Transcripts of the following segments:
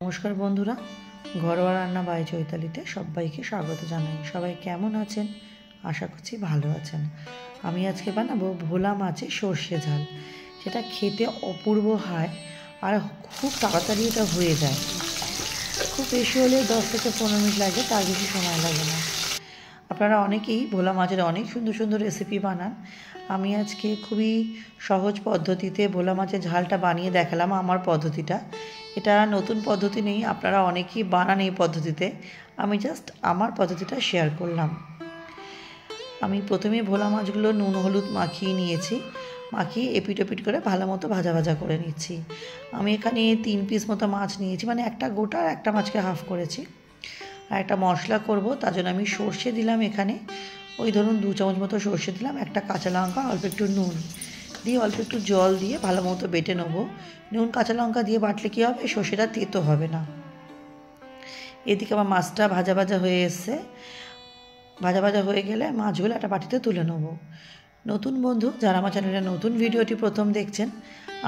নমস্কার বন্ধুরা, ঘরোয়া রান্না বাই চৈতালিতে সবাইকে স্বাগত জানাই। সবাই কেমন আছেন? আশা করছি ভালো আছেন। আমি আজকে বানাবো ভোলা মাছের সর্ষে ঝাল, যেটা খেতে অপূর্ব হয় আর খুব তাড়াতাড়ি এটা হয়ে যায়। খুব বেশি হলে 10 থেকে 15 মিনিট লাগে, তার বেশি সময় লাগে না। আপনারা অনেকেই ভোলা মাছের অনেক সুন্দর সুন্দর রেসিপি বানান। আমি আজকে খুবই সহজ পদ্ধতিতে ভোলা মাছের ঝালটা বানিয়ে দেখালাম আমার পদ্ধতিটা। এটা নতুন পদ্ধতি নেই, আপনারা অনেকেই বানান এই পদ্ধতিতে। আমি জাস্ট আমার পদ্ধতিটা শেয়ার করলাম। আমি প্রথমে ভোলা মাছগুলো নুন হলুদ মাখিয়ে নিয়েছি, মাখিয়ে এপিট ওপিট করে ভালো মতো ভাজা ভাজা করে নিচ্ছি। আমি এখানে 3 পিস মতো মাছ নিয়েছি, মানে একটা গোটা আর একটা মাছকে হাফ করেছি। আর একটা মশলা করব, তার জন্য আমি সর্ষে দিলাম এখানে, ওই ধরুন 2 চামচ মতো সর্ষে দিলাম, একটা কাঁচা লঙ্কা, অল্প একটু নুন দিয়ে অল্প একটু জল দিয়ে ভালো মতো বেটে নেবো। নুন কাঁচা লঙ্কা দিয়ে বাটলে কী হবে, সর্ষেটা তেতো হবে না। এদিকে আমার মাছটা ভাজা ভাজা হয়ে এসছে। ভাজা ভাজা হয়ে গেলে মাছগুলো একটা বাটিতে তুলে নেব। নতুন বন্ধু যারা আমার চ্যানেলে নতুন ভিডিওটি প্রথম দেখছেন,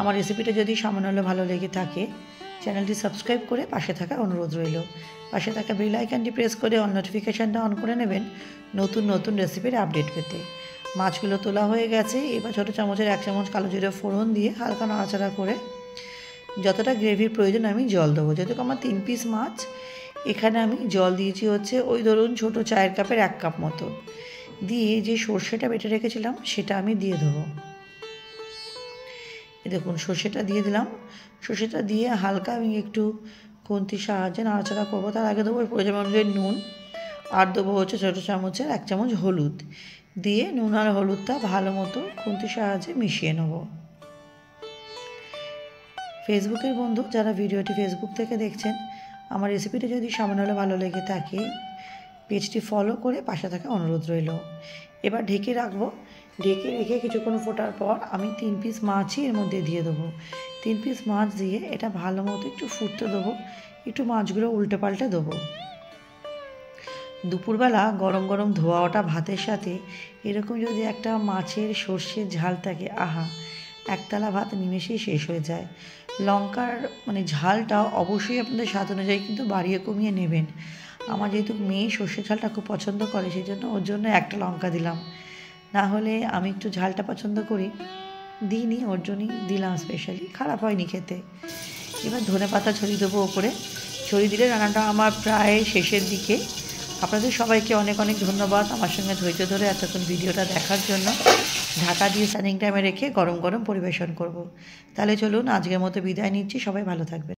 আমার রেসিপিটা যদি সামান্য হলে ভালো লেগে থাকে, চ্যানেলটি সাবস্ক্রাইব করে পাশে থাকার অনুরোধ রইল। পাশে থাকা বেল আইকনটি প্রেস করে অল নোটিফিকেশানটা অন করে নেবেন নতুন নতুন রেসিপির আপডেট পেতে। মাছগুলো তোলা হয়ে গেছে। এবার ছোটো চামচের 1 চামচ কালো জিরে ফোড়ন দিয়ে হালকা নাড়াচাড়া করে যতটা গ্রেভির প্রয়োজন আমি জল দেবো। যেহেতু আমার 3 পিস মাছ, এখানে আমি জল দিয়েছি হচ্ছে ওই ধরুন ছোটো চায়ের কাপের 1 কাপ মতো। দিয়ে যে সর্ষেটা বেটে রেখেছিলাম সেটা আমি দিয়ে দেবো। দেখুন সর্ষেটা দিয়ে দিলাম। সর্ষেটা দিয়ে হালকা আমি একটু খুন্তির সাহায্যে নাড়াচাড়া করবো। তার আগে দেবো প্রয়োজন অনুযায়ী নুন, আর দেবো হচ্ছে ছোটো চামচের 1 চামচ হলুদ। দিয়ে নুন আর হলুদটা ভালো মতো খুন্তির সাহায্যে মিশিয়ে নেব। ফেসবুকের বন্ধু যারা ভিডিওটি ফেসবুক থেকে দেখছেন, আমার রেসিপিটা যদি সামান্য হলে ভালো লেগে থাকে, পেজটি ফলো করে পাশে থাকা অনুরোধ রইল। এবার ঢেকে রাখবো। ঢেকে রেখে কিছুক্ষণ ফোটার পর আমি 3 পিস মাছই এর মধ্যে দিয়ে দেবো। 3 পিস মাছ দিয়ে এটা ভালো মতো একটু ফুটতে দেবো। একটু মাছগুলো উল্টে পাল্টে দেবো। দুপুরবেলা গরম গরম ধোয়া ওঠা ভাতের সাথে এরকম যদি একটা মাছের সর্ষের ঝাল থাকে, আহা, একতলা ভাত নিমেষেই শেষ হয়ে যায়। লঙ্কার ঝালটা অবশ্যই আপনাদের স্বাদ অনুযায়ী কিন্তু বাড়িয়ে কমিয়ে নেবেন। আমার যেহেতু মেয়ে সর্ষের ঝালটা খুব পছন্দ করে, সেই জন্য ওর জন্য একটা লঙ্কা দিলাম। না হলে আমি একটু ঝালটা পছন্দ করি, দিইনি, ওর জন্যই দিলাম স্পেশালি। খারাপ হয়নি খেতে। এবার ধনেপাতা ছড়িয়ে দেবো ওপরে। ছড়িয়ে দিলে রান্নাটা আমার প্রায় শেষের দিকে। আপনাদের সবাইকে অনেক অনেক ধন্যবাদ আমার সঙ্গে ধৈর্য ধরে এতক্ষণ ভিডিওটা দেখার জন্য। ঢাকা দিয়ে স্ট্যান্ডিং টাইমে রেখে গরম গরম পরিবেশন করব। তাহলে চলুন আজকের মতো বিদায় নিচ্ছি। সবাই ভালো থাকবেন।